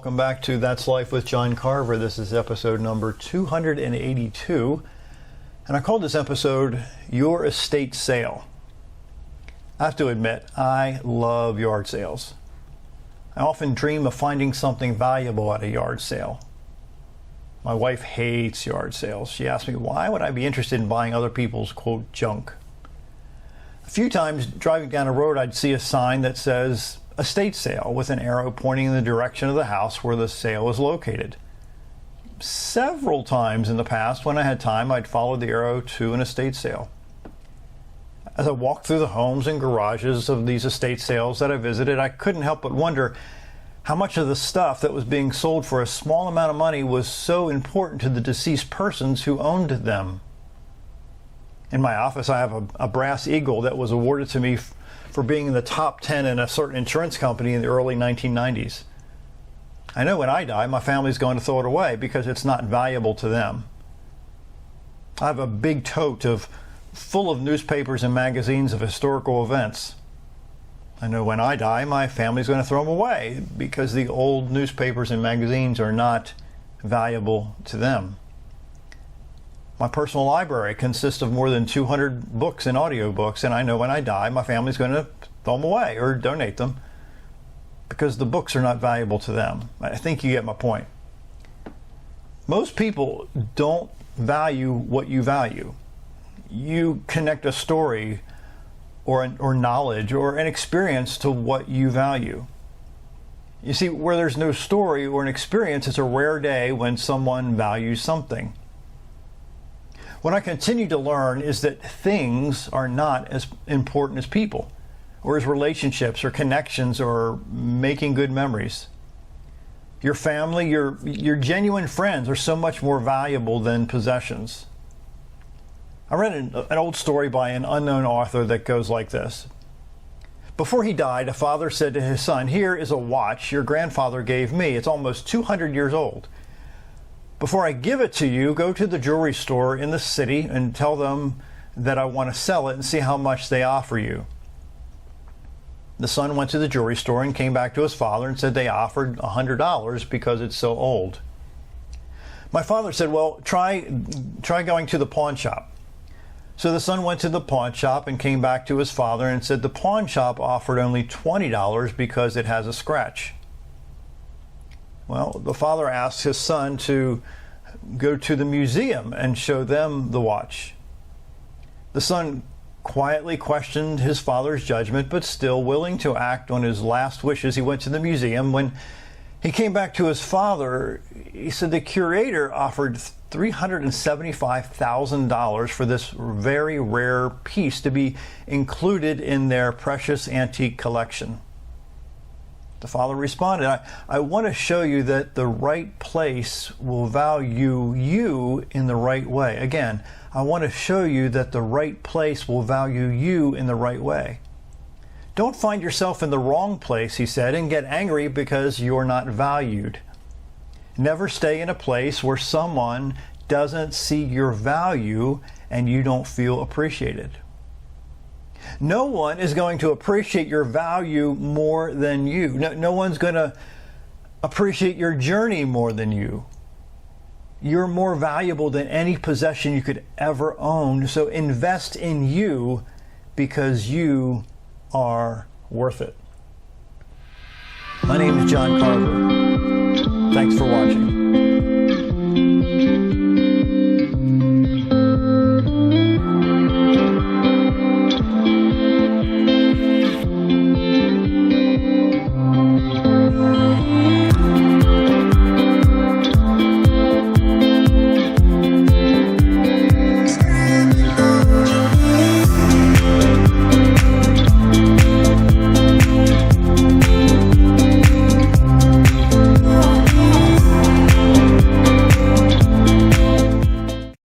welcome back to That's Life with John Carver. This is episode number 282, and I called this episode Your Estate Sale. I have to admit, I love yard sales. I often dream of finding something valuable at a yard sale. My wife hates yard sales. She asks me, why would I be interested in buying other people's, quote, junk? A few times driving down the road, I'd see a sign that says, estate sale, with an arrow pointing in the direction of the house where the sale is located. Several times in the past, when I had time, I'd follow the arrow to an estate sale. As I walked through the homes and garages of these estate sales that I visited, I couldn't help but wonder how much of the stuff that was being sold for a small amount of money was so important to the deceased persons who owned them. In my office, I have a brass eagle that was awarded to me for being in the top 10 in a certain insurance company in the early 1990s. I know when I die, my family's going to throw it away because it's not valuable to them. I have a big tote full of newspapers and magazines of historical events. I know when I die, my family's going to throw them away because the old newspapers and magazines are not valuable to them. My personal library consists of more than 200 books and audiobooks, and I know when I die, my family's going to throw them away or donate them because the books are not valuable to them. I think you get my point. Most people don't value what you value. You connect a story or knowledge or an experience to what you value. You see, where there's no story or an experience, it's a rare day when someone values something. What I continue to learn is that things are not as important as people, or as relationships, or connections, or making good memories. Your family, your genuine friends are so much more valuable than possessions. I read an old story by an unknown author that goes like this. Before he died, a father said to his son, "Here is a watch your grandfather gave me. It's almost 200 years old. Before I give it to you, go to the jewelry store in the city and tell them that I want to sell it and see how much they offer you." The son went to the jewelry store and came back to his father and said they offered $100 because it's so old. My father said, "Well, try going to the pawn shop." So the son went to the pawn shop and came back to his father and said the pawn shop offered only $20 because it has a scratch. Well, the father asked his son to go to the museum and show them the watch. The son quietly questioned his father's judgment, but still willing to act on his last wishes, he went to the museum. When he came back to his father, he said the curator offered $375,000 for this very rare piece to be included in their precious antique collection. The father responded, I want to show you that the right place will value you in the right way. Again, I want to show you that the right place will value you in the right way. Don't find yourself in the wrong place, he said, and get angry because you're not valued. Never stay in a place where someone doesn't see your value and you don't feel appreciated. No one is going to appreciate your value more than you. No one's going to appreciate your journey more than you. You're more valuable than any possession you could ever own. So invest in you because you are worth it. My name is John Carver. Thanks for watching.